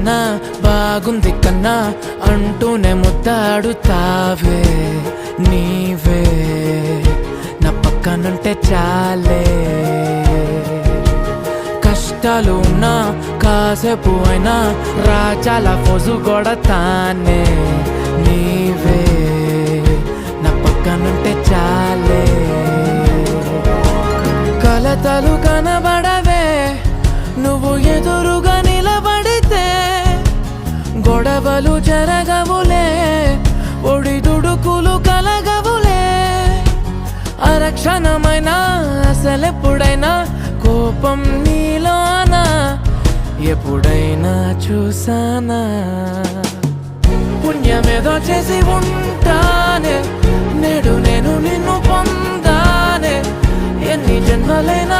కన్నా బాగుంది కన్నా అంటూనే ముద్దాడుతావే నీవే నా పక్కనుంటే చాలే. కష్టాలు ఉన్నా కాసేపు అయినా రాజాల ఫోజు కొడతానే నీవే నా పక్కనుంటే చాలే. కలతలు కనబడవే నువ్వు ఎదురుగా నిలబడితే, గొడవలు జరగవులే ఒడిదుడుకులు కలగవులే. అరక్షణమైనా అసలెప్పుడైనా కోపం నీలోనా ఎప్పుడైనా చూసానా? పుణ్యమేదో చేసి ఉంటానే నేడు నేను నిన్ను పొందానే. ఎన్ని జన్మలైనా